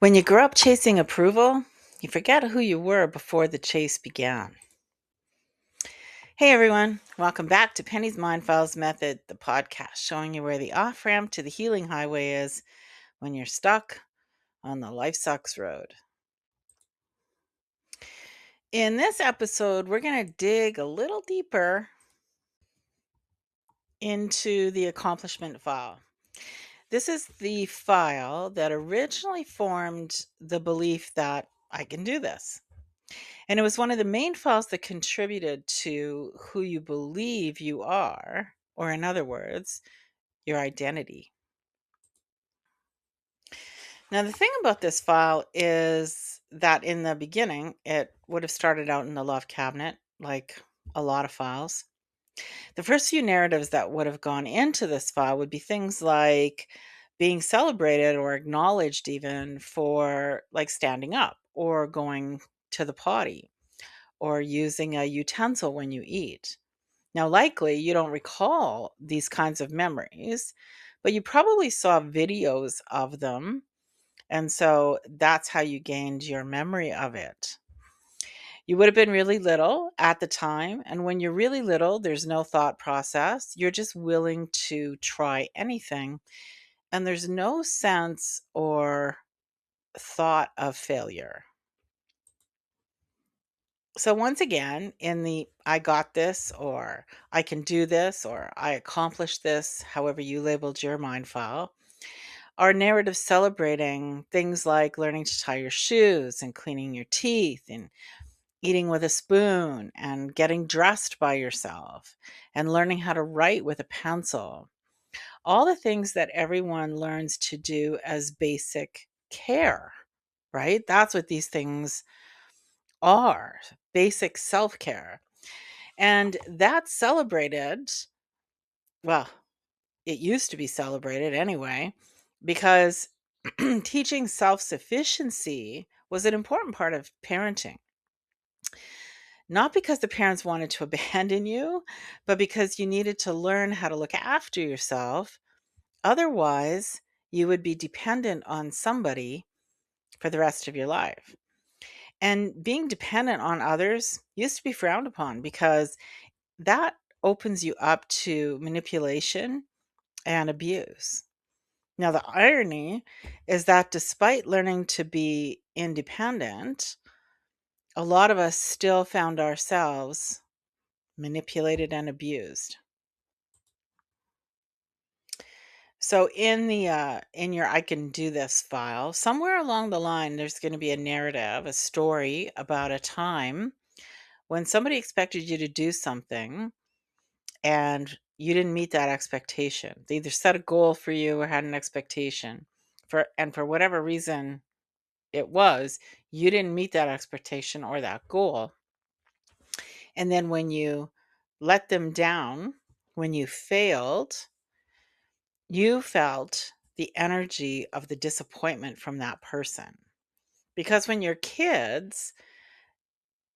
When you grow up chasing approval, you forget who you were before the chase began. Hey everyone, welcome back to Penny's Mind Files Method, the podcast showing you where the off ramp to the healing highway is when you're stuck on the life sucks road. In this episode, we're going to dig a little deeper into the accomplishment file. This is the file that originally formed the belief that I can do this. And it was one of the main files that contributed to who you believe you are, or in other words, your identity. Now, the thing about this file is that in the beginning, it would have started out in the love cabinet, like a lot of files. The first few narratives that would have gone into this file would be things like being celebrated or acknowledged, even for like standing up or going to the potty or using a utensil when you eat. Now, likely you don't recall these kinds of memories, but you probably saw videos of them. And so that's how you gained your memory of it. You would have been really little at the time. And when you're really little, there's no thought process. You're just willing to try anything. And there's no sense or thought of failure. So once again, in the I got this, or I can do this, or I accomplished this, however you labeled your mind file, are narratives celebrating things like learning to tie your shoes and cleaning your teeth and eating with a spoon and getting dressed by yourself and learning how to write with a pencil. All the things that everyone learns to do as basic care, right? That's what these things are, basic self-care. And that's celebrated, well, it used to be celebrated anyway, because teaching self-sufficiency was an important part of parenting. Not because the parents wanted to abandon you, but because you needed to learn how to look after yourself. Otherwise, you would be dependent on somebody for the rest of your life. And being dependent on others used to be frowned upon because that opens you up to manipulation and abuse. Now, the irony is that despite learning to be independent, a lot of us still found ourselves manipulated and abused. So in your I can do this file, somewhere along the line there's going to be a narrative, a story about a time when somebody expected you to do something and you didn't meet that expectation. They either set a goal for you or had an expectation. For whatever reason it was, you didn't meet that expectation or that goal. And then when you let them down, when you failed, you felt the energy of the disappointment from that person. Because when you're kids,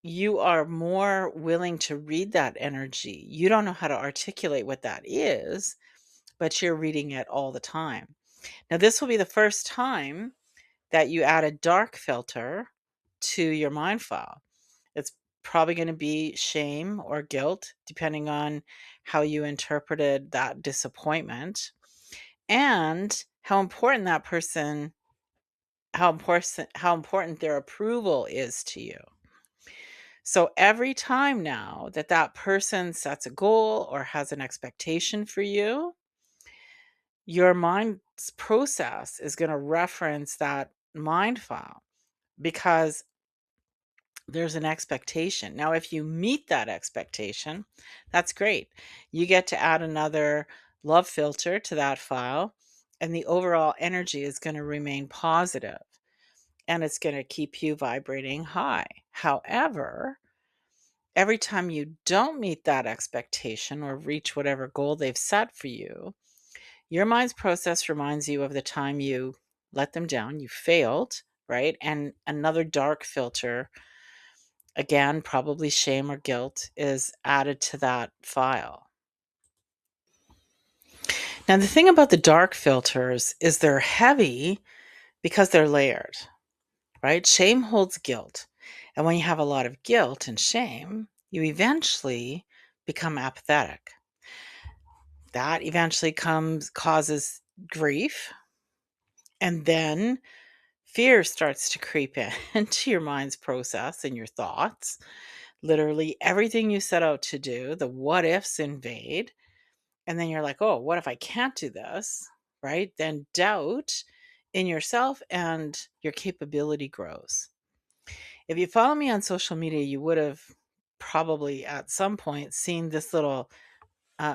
you are more willing to read that energy. You don't know how to articulate what that is, but you're reading it all the time. Now, this will be the first time that you add a dark filter to your mind file. It's probably going to be shame or guilt, depending on how you interpreted that disappointment and how important that person, how important their approval is to you. So every time now that that person sets a goal or has an expectation for you, your mind's process is going to reference that mind file because there's an expectation. Now, if you meet that expectation, that's great. You get to add another love filter to that file, and the overall energy is going to remain positive and it's going to keep you vibrating high. However, every time you don't meet that expectation or reach whatever goal they've set for you, your mind's process reminds you of the time you let them down, you failed, right? And another dark filter, again, probably shame or guilt, is added to that file. Now, the thing about the dark filters is they're heavy because they're layered. right? Shame holds guilt. And when you have a lot of guilt and shame, you eventually become apathetic. That eventually causes grief, and then fear starts to creep in into your mind's process and your thoughts. Literally everything you set out to do, the what ifs invade. And then you're like, oh, what if I can't do this? Right? Then doubt in yourself and your capability grows. If you follow me on social media, you would have probably at some point seen this little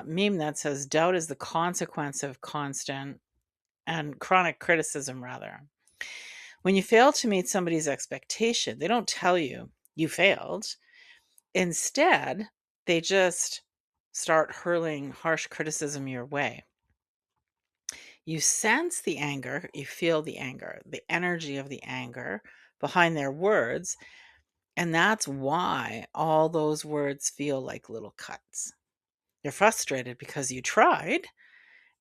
meme that says, doubt is the consequence of constant and chronic criticism, rather. When you fail to meet somebody's expectation, they don't tell you you failed. Instead, they just start hurling harsh criticism your way. You sense the anger, you feel the anger, the energy of the anger behind their words. And that's why all those words feel like little cuts. You're frustrated because you tried,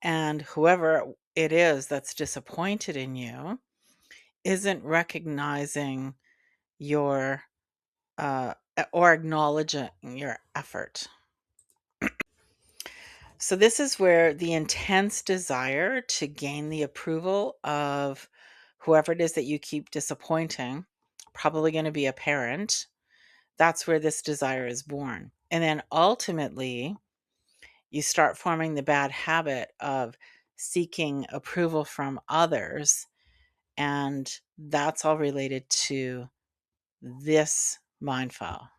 and whoever it is that's disappointed in you isn't recognizing your or acknowledging your effort. So, this is where the intense desire to gain the approval of whoever it is that you keep disappointing, probably going to be a parent, that's where this desire is born. And then ultimately, you start forming the bad habit of seeking approval from others. And that's all related to this mind file.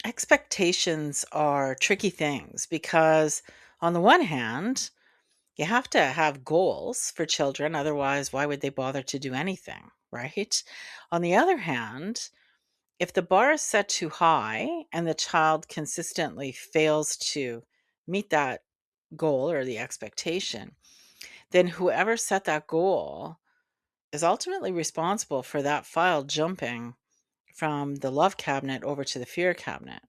Expectations are tricky things because, on the one hand, you have to have goals for children. Otherwise, why would they bother to do anything, right? On the other hand, if the bar is set too high and the child consistently fails to meet that goal or the expectation, then whoever set that goal is ultimately responsible for that file jumping from the love cabinet over to the fear cabinet,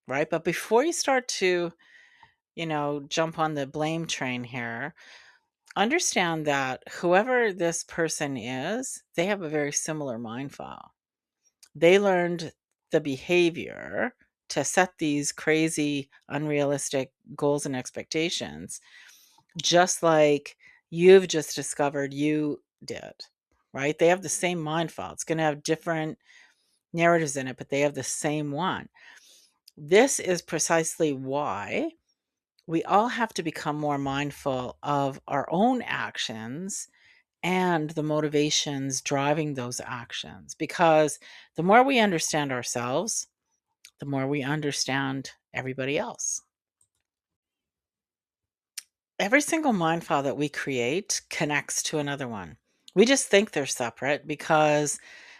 right? But before you start to, jump on the blame train here, understand that whoever this person is, they have a very similar mind file. They learned the behavior to set these crazy, unrealistic goals and expectations, just like you've just discovered you did, right? They have the same mind file. It's going to have different narratives in it, but they have the same one. This is precisely why we all have to become more mindful of our own actions and the motivations driving those actions. Because the more we understand ourselves, the more we understand everybody else. Every single mind file that we create connects to another one. We just think they're separate because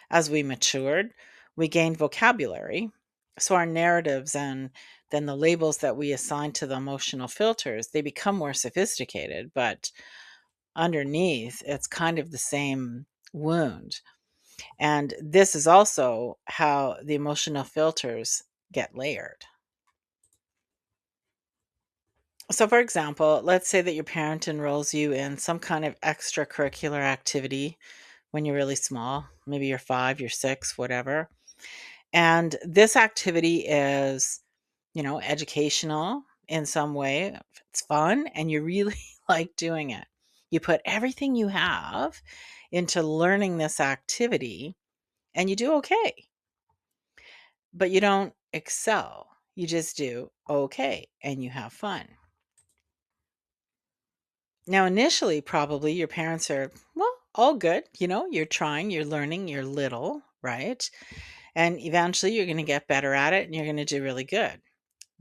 as we matured, we gained vocabulary. So our narratives and then the labels that we assign to the emotional filters, they become more sophisticated, but underneath, it's kind of the same wound. And this is also how the emotional filters get layered. So, for example, let's say that your parent enrolls you in some kind of extracurricular activity when you're really small. Maybe you're 5, you're 6, whatever. And this activity is, educational in some way. It's fun and you really like doing it. You put everything you have into learning this activity and you do okay, but you don't excel. You just do okay and you have fun. Now, initially, probably your parents are, well, all good. You're trying, you're learning, you're little, right? And eventually you're going to get better at it and you're going to do really good.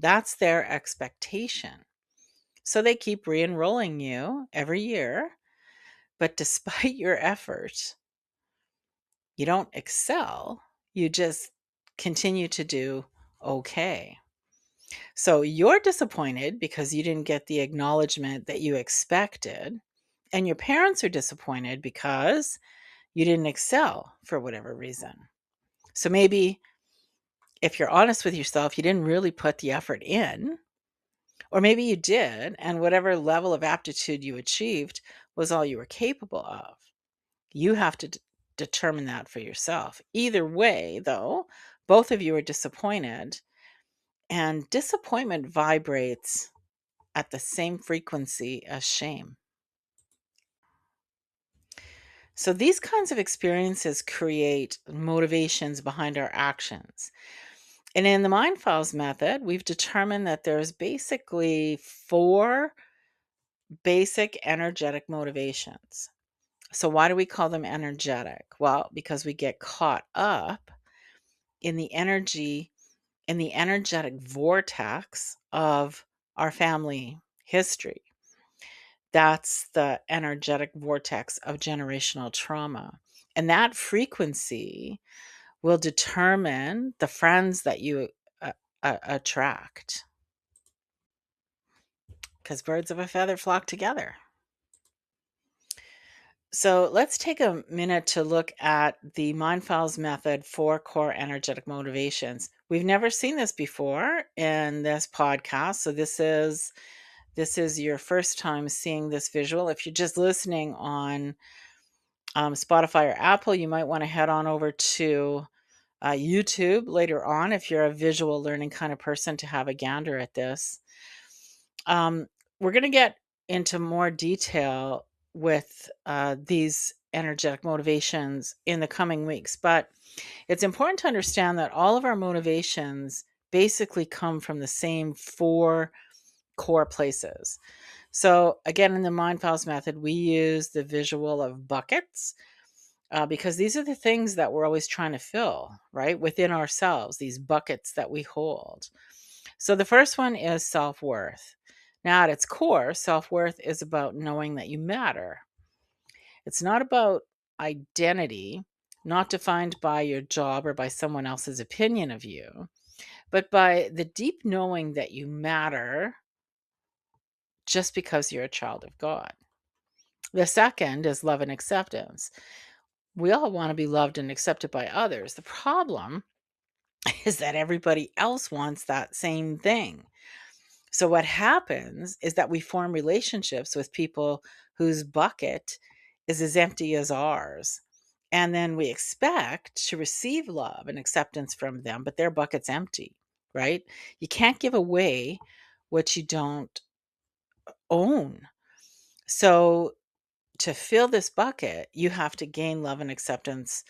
That's their expectation. So they keep re enrolling you every year. But despite your effort, you don't excel. You just continue to do okay. So you're disappointed because you didn't get the acknowledgement that you expected. And your parents are disappointed because you didn't excel for whatever reason. So maybe if you're honest with yourself, you didn't really put the effort in, or maybe you did, and whatever level of aptitude you achieved was all you were capable of. You have to determine that for yourself. Either way, though, both of you are disappointed, and disappointment vibrates at the same frequency as shame. So these kinds of experiences create motivations behind our actions. And in the Mind Files method, we've determined that there's basically four basic energetic motivations. So why do we call them energetic? Well, because we get caught up in the energetic vortex of our family history. That's the energetic vortex of generational trauma. And that frequency will determine the friends that you attract, because birds of a feather flock together. So let's take a minute to look at the Mind Files method for core energetic motivations. We've never seen this before in this podcast, so this is your first time seeing this visual. If you're just listening on Spotify or Apple, you might want to head on over to YouTube later on if you're a visual learning kind of person to have a gander at this. We're going to get into more detail with these energetic motivations in the coming weeks, but it's important to understand that all of our motivations basically come from the same four core places. So again, in the Mind Files method, we use the visual of buckets because these are the things that we're always trying to fill, right? Within ourselves, these buckets that we hold. So the first one is self-worth. Now, at its core, self-worth is about knowing that you matter. It's not about identity, not defined by your job or by someone else's opinion of you, but by the deep knowing that you matter just because you're a child of God. The second is love and acceptance. We all want to be loved and accepted by others. The problem is that everybody else wants that same thing. So what happens is that we form relationships with people whose bucket is as empty as ours. And then we expect to receive love and acceptance from them, but their bucket's empty, right? You can't give away what you don't own. So to fill this bucket, you have to gain love and acceptance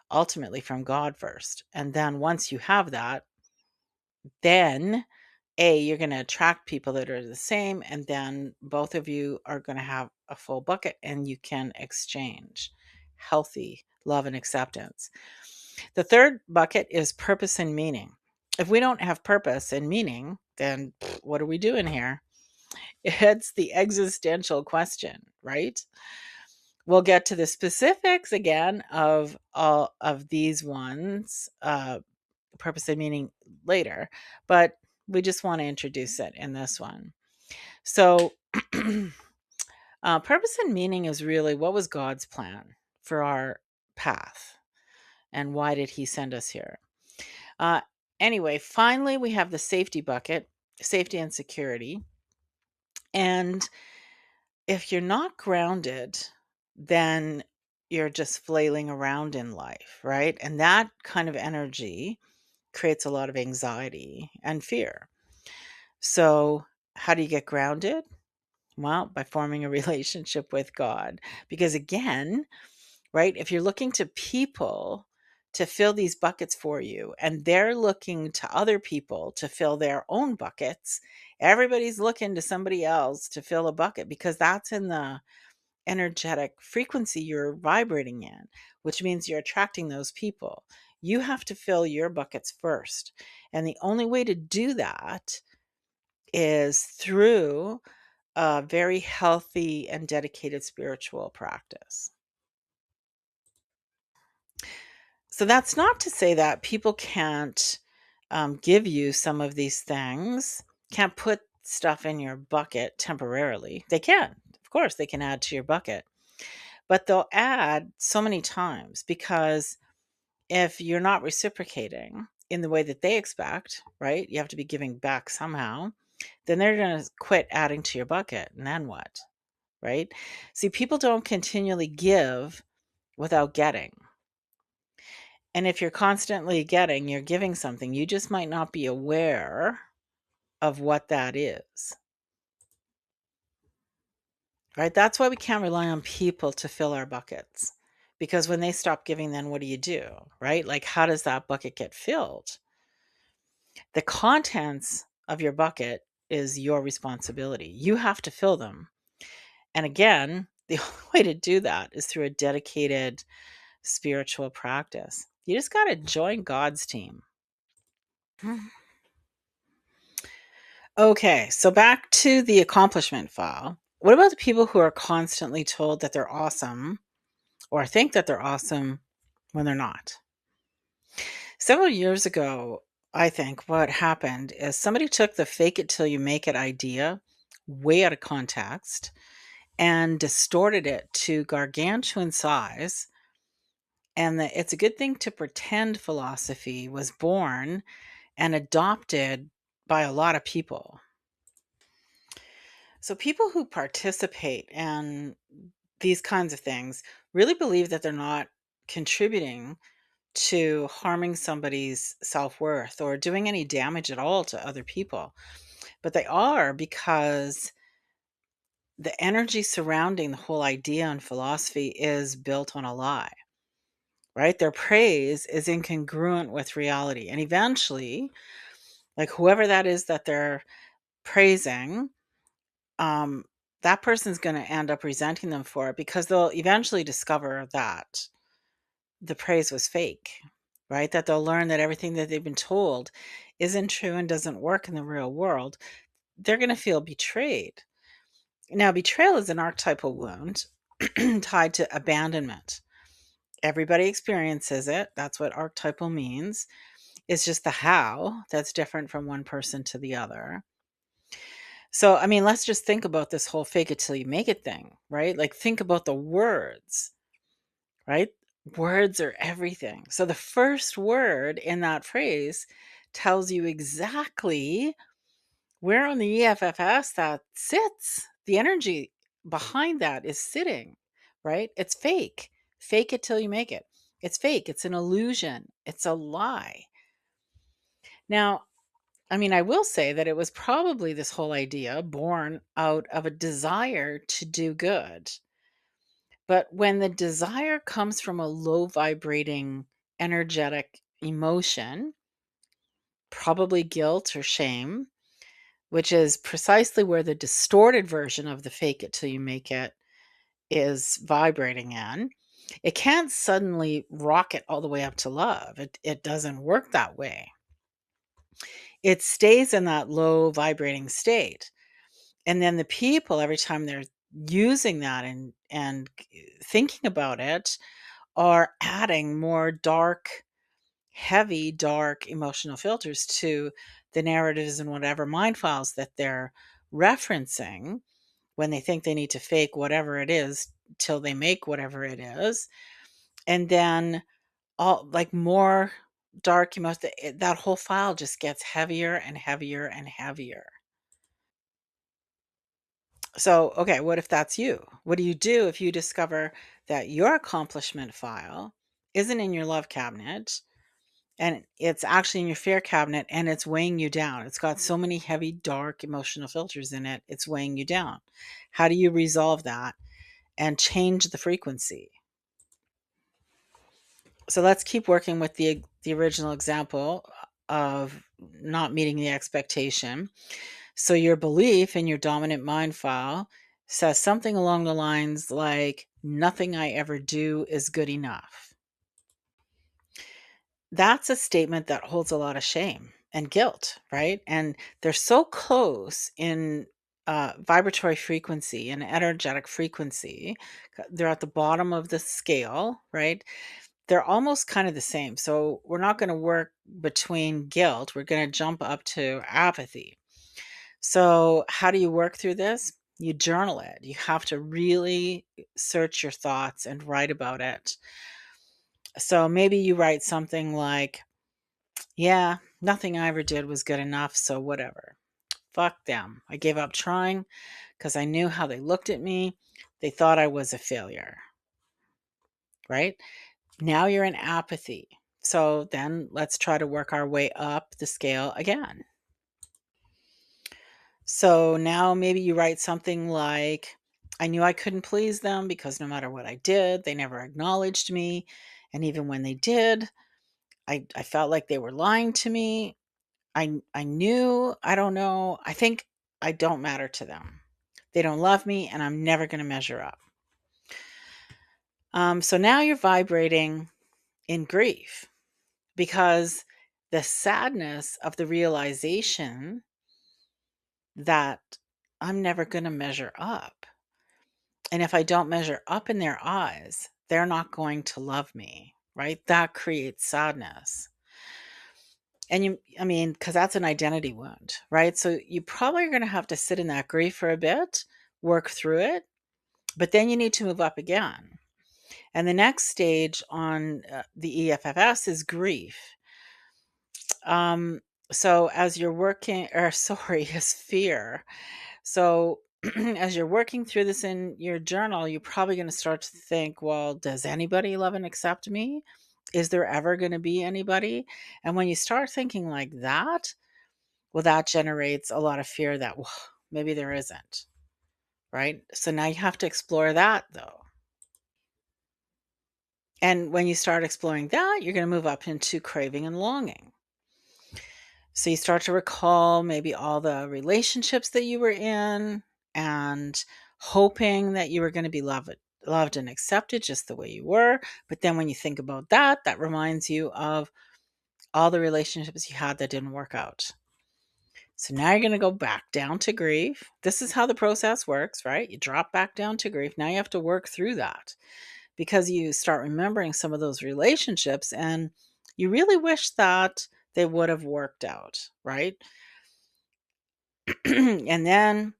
ultimately from God first. And then once you have that, then you're going to attract people that are the same, and then both of you are going to have a full bucket and you can exchange healthy love and acceptance. The third bucket is purpose and meaning. If we don't have purpose and meaning, then what are we doing here? It's the existential question, right? We'll get to the specifics again of all of these ones, purpose and meaning later, but we just want to introduce it in this one. So, purpose and meaning is really what was God's plan for our path and why did He send us here? Uh, anyway, finally, we have the safety bucket, safety and security. And if you're not grounded, then you're just flailing around in life, right? And that kind of energy creates a lot of anxiety and fear. So, how do you get grounded? Well, by forming a relationship with God. Because again, right, if you're looking to people to fill these buckets for you and they're looking to other people to fill their own buckets, everybody's looking to somebody else to fill a bucket because that's in the energetic frequency you're vibrating in, which means you're attracting those people. You have to fill your buckets first. And the only way to do that is through a very healthy and dedicated spiritual practice. So that's not to say that people can't give you some of these things, can't put stuff in your bucket temporarily. They can. Of course, they can add to your bucket, but they'll add so many times because if you're not reciprocating in the way that they expect, right? You have to be giving back somehow. Then they're going to quit adding to your bucket. And then what? Right? See, people don't continually give without getting. And if you're constantly getting, you're giving something, you just might not be aware of what that is. Right? That's why we can't rely on people to fill our buckets. Because when they stop giving, then what do you do? Right? Like, how does that bucket get filled? The contents of your bucket is your responsibility. You have to fill them. And again, the only way to do that is through a dedicated spiritual practice. You just got to join God's team. Okay, so back to the accomplishment file. What about the people who are constantly told that they're awesome or think that they're awesome when they're not? Several years ago, I think what happened is somebody took the fake it till you make it idea way out of context and distorted it to gargantuan size. And that it's a good thing to pretend philosophy was born and adopted by a lot of people. So people who participate in these kinds of things really believe that they're not contributing to harming somebody's self-worth or doing any damage at all to other people. But they are, because the energy surrounding the whole idea and philosophy is built on a lie, right? Their praise is incongruent with reality. And eventually, like whoever that is that they're praising, um, that person's going to end up resenting them for it, because they'll eventually discover that the praise was fake, right? That they'll learn that everything that they've been told isn't true and doesn't work in the real world. They're going to feel betrayed. Now, betrayal is an archetypal wound tied to abandonment. Everybody experiences it. That's what archetypal means. It's just the how that's different from one person to the other. So, I mean, let's just think about this whole fake it till you make it thing, right? Like, think about the words, right? Words are everything. So, the first word in that phrase tells you exactly where on the EFFS that sits. The energy behind that is sitting, right? It's fake. Fake it till you make it. It's fake. It's an illusion. It's a lie. Now, I mean, I will say that it was probably this whole idea born out of a desire to do good. But when the desire comes from a low vibrating, energetic emotion, probably guilt or shame, which is precisely where the distorted version of the fake it till you make it is vibrating in, it can't suddenly rocket all the way up to love. It doesn't work that way. It stays in that low vibrating state. And then the people, every time they're using that and thinking about it, are adding more heavy, dark emotional filters to the narratives and whatever mind files that they're referencing when they think they need to fake whatever it is till they make whatever it is. And then all like more dark emotion, that whole file just gets heavier and heavier and heavier. So, okay, what if that's you? What do you do if you discover that your accomplishment file isn't in your love cabinet and it's actually in your fear cabinet and it's weighing you down? It's got so many heavy, dark emotional filters in it, it's weighing you down. How do you resolve that and change the frequency? So let's keep working with the original example of not meeting the expectation. So your belief in your dominant mind file says something along the lines like, nothing I ever do is good enough. That's a statement that holds a lot of shame and guilt, right? And they're so close in vibratory frequency and energetic frequency. They're at the bottom of the scale, right? They're almost kind of the same. So we're not going to work between guilt. We're going to jump up to apathy. So, how do you work through this? You journal it. You have to really search your thoughts and write about it. So, maybe you write something like, yeah, nothing I ever did was good enough, so whatever. Fuck them. I gave up trying because I knew how they looked at me. They thought I was a failure, right? Now you're in apathy. So then let's try to work our way up the scale again. So now maybe you write something like, I knew I couldn't please them because no matter what I did, they never acknowledged me. And even when they did, I felt like they were lying to me. I knew, I don't know, I think I don't matter to them. They don't love me, and I'm never going to measure up. So now you're vibrating in grief because the sadness of the realization that I'm never going to measure up. And if I don't measure up in their eyes, they're not going to love me, right? That creates sadness. And because that's an identity wound, right? So you probably are going to have to sit in that grief for a bit, work through it, but then you need to move up again. And the next stage on the EFFS is grief. Um, so as you're working, or sorry, is fear. So as you're working through this in your journal, you're probably going to start to think, well, does anybody love and accept me? Is there ever going to be anybody? And when you start thinking like that, well, that generates a lot of fear that, well, maybe there isn't, right? So now you have to explore that though. And when you start exploring that, you're going to move up into craving and longing. So you start to recall maybe all the relationships that you were in and hoping that you were going to be loved and accepted just the way you were. But then when you think about that, that reminds you of all the relationships you had that didn't work out. So now you're going to go back down to grief. This is how the process works, right? You drop back down to grief. Now you have to work through that because you start remembering some of those relationships and you really wish that they would have worked out, right? And then,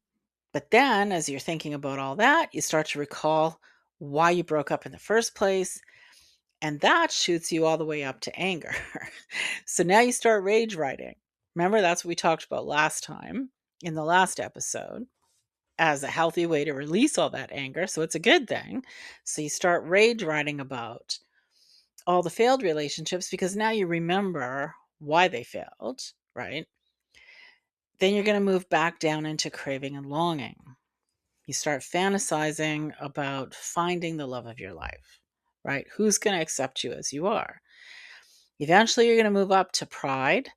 but then as you're thinking about all that, you start to recall why you broke up in the first place. And that shoots you all the way up to anger. So now you start rage writing. Remember, that's what we talked about last time in the last episode as a healthy way to release all that anger. So it's a good thing. So you start rage writing about all the failed relationships because now you remember why they failed, right? Then you're going to move back down into craving and longing. You start fantasizing about finding the love of your life, right? Who's going to accept you as you are? Eventually, you're going to move up to pride.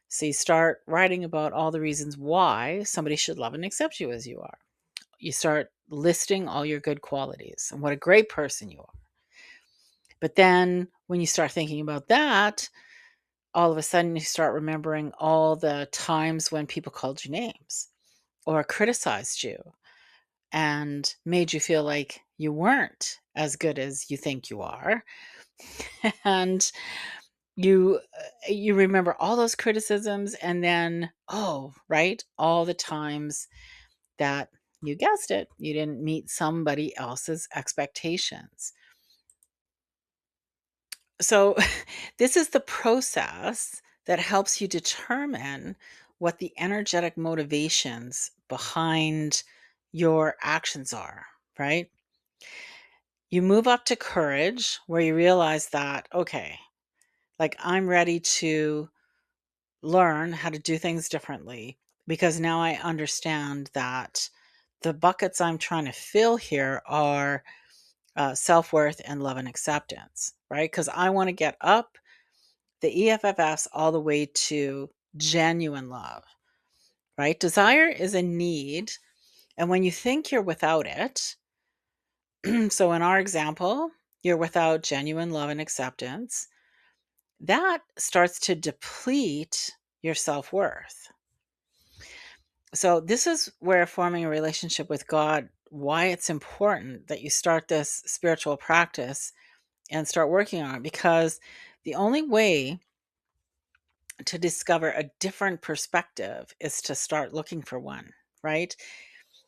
So you start writing about all the reasons why somebody should love and accept you as you are. You start listing all your good qualities and what a great person you are. But then when you start thinking about that, all of a sudden you start remembering all the times when people called you names or criticized you and made you feel like you weren't as good as you think you are. And you remember all those criticisms and then, oh, right, all the times that you guessed it, you didn't meet somebody else's expectations. So this is the process that helps you determine what the energetic motivations behind your actions are, right? You move up to courage where you realize that, okay, like I'm ready to learn how to do things differently because now I understand that the buckets I'm trying to fill here are self-worth and love and acceptance, right? Because I want to get up the EFFS all the way to genuine love, right? Desire is a need. And when you think you're without it, so in our example, you're without genuine love and acceptance, that starts to deplete your self-worth. So this is where forming a relationship with God, why it's important that you start this spiritual practice and start working on it, because the only way to discover a different perspective is to start looking for one, right?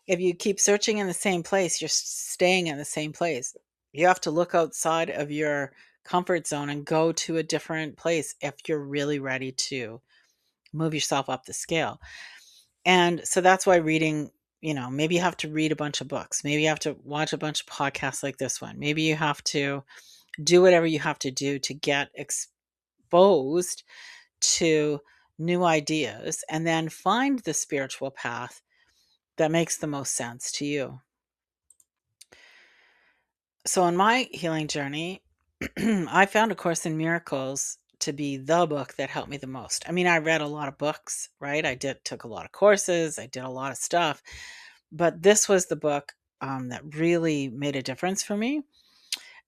If you keep searching in the same place, you're staying in the same place. You have to look outside of your comfort zone and go to a different place if you're really ready to move yourself up the scale. And so that's why reading, maybe you have to read a bunch of books. Maybe you have to watch a bunch of podcasts like this one. Maybe you have to do whatever you have to do to get exposed to new ideas and then find the spiritual path that makes the most sense to you. So, in my healing journey, I found A Course in Miracles to be the book that helped me the most. I mean, I read a lot of books, right? Took a lot of courses, I did a lot of stuff, but this was the book that really made a difference for me,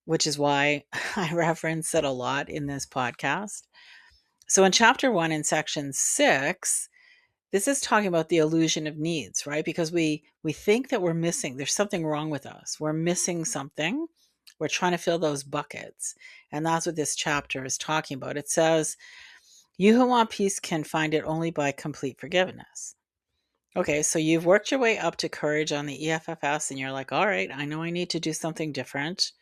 which is why I reference it a lot in this podcast. So, in chapter 1, in section 6, this is talking about the illusion of needs, right? Because we think that we're missing, there's something wrong with us. We're missing something. We're trying to fill those buckets. And that's what this chapter is talking about. It says, "You who want peace can find it only by complete forgiveness." Okay, so you've worked your way up to courage on the EFFS and you're like, "All right, I know I need to do something different.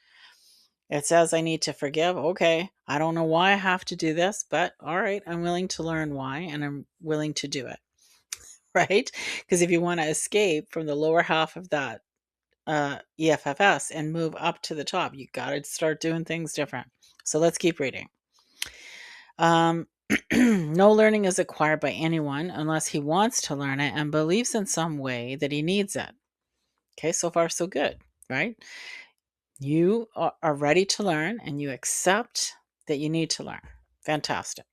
It says I need to forgive. Okay, I don't know why I have to do this, but all right, I'm willing to learn why and I'm willing to do it." Right? Because if you want to escape from the lower half of that EFFS and move up to the top, you got to start doing things different. So let's keep reading. No learning is acquired by anyone unless he wants to learn it and believes in some way that he needs it. Okay, so far so good, right? You are ready to learn and you accept that you need to learn. Fantastic.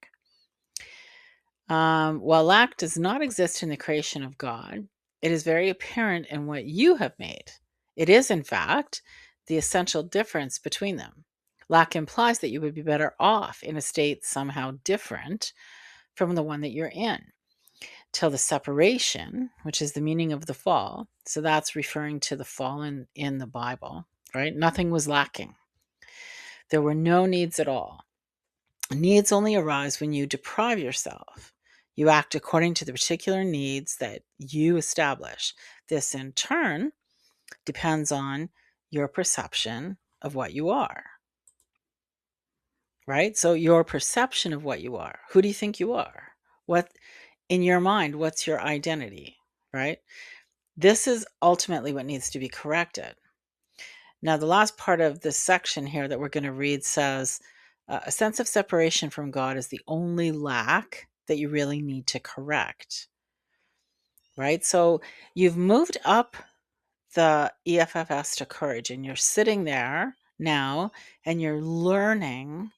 While lack does not exist in the creation of God, it is very apparent in what you have made. It is, in fact, the essential difference between them. Lack implies that you would be better off in a state somehow different from the one that you're in, till the separation, which is the meaning of the fall. So that's referring to the fall in the Bible, right? Nothing was lacking. There were no needs at all. Needs only arise when you deprive yourself. You act according to the particular needs that you establish. This, in turn, depends on your perception of what you are, right? So, your perception of what you are. Who do you think you are? What, in your mind, what's your identity, right? This is ultimately what needs to be corrected. Now, the last part of this section here that we're going to read says, a sense of separation from God is the only lack that you really need to correct, right? So you've moved up the EFFS to courage and you're sitting there now and you're learning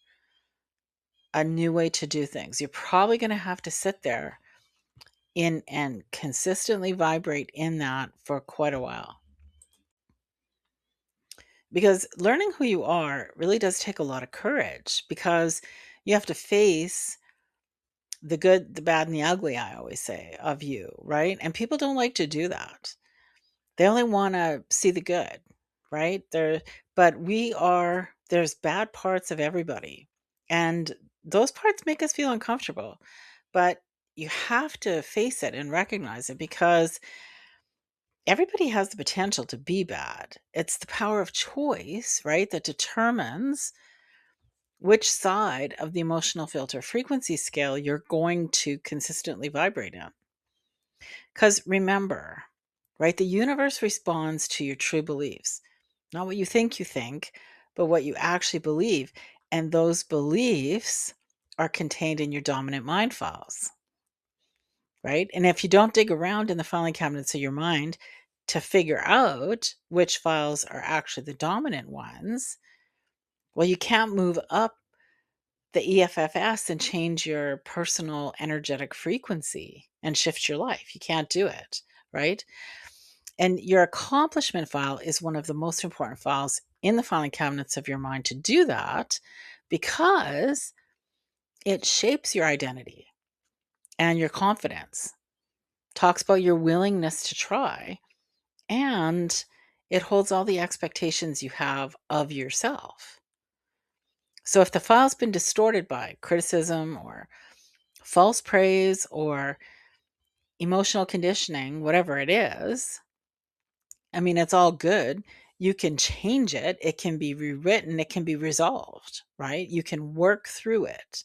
a new way to do things. You're probably going to have to sit there in and consistently vibrate in that for quite a while. Because learning who you are really does take a lot of courage because you have to face the good, the bad, and the ugly, I always say, of you, right? And people don't like to do that. They only want to see the good, right? But there's bad parts of everybody. And those parts make us feel uncomfortable. But you have to face it and recognize it because everybody has the potential to be bad. It's the power of choice, right, that determines which side of the emotional filter frequency scale you're going to consistently vibrate in. Because remember, right, the universe responds to your true beliefs, not what you think, but what you actually believe. And those beliefs are contained in your dominant mind files, right? And if you don't dig around in the filing cabinets of your mind to figure out which files are actually the dominant ones, well, you can't move up the EFFS and change your personal energetic frequency and shift your life. You can't do it, right? And your accomplishment file is one of the most important files in the filing cabinets of your mind to do that because it shapes your identity and your confidence, talks about your willingness to try, and it holds all the expectations you have of yourself. So if the file's been distorted by criticism or false praise or emotional conditioning, whatever it is, I mean, it's all good. You can change it. It can be rewritten. It can be resolved, right? You can work through it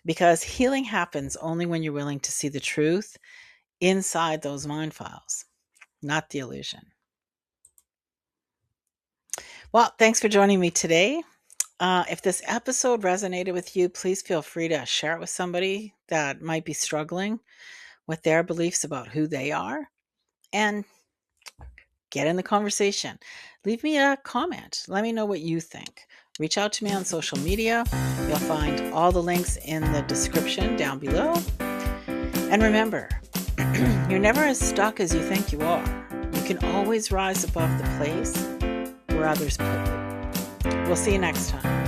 because healing happens only when you're willing to see the truth inside those mind files, not the illusion. Well, thanks for joining me today. If this episode resonated with you, please feel free to share it with somebody that might be struggling with their beliefs about who they are, and get in the conversation. Leave me a comment. Let me know what you think. Reach out to me on social media. You'll find all the links in the description down below. And remember, you're never as stuck as you think you are. You can always rise above the place where others put you. We'll see you next time.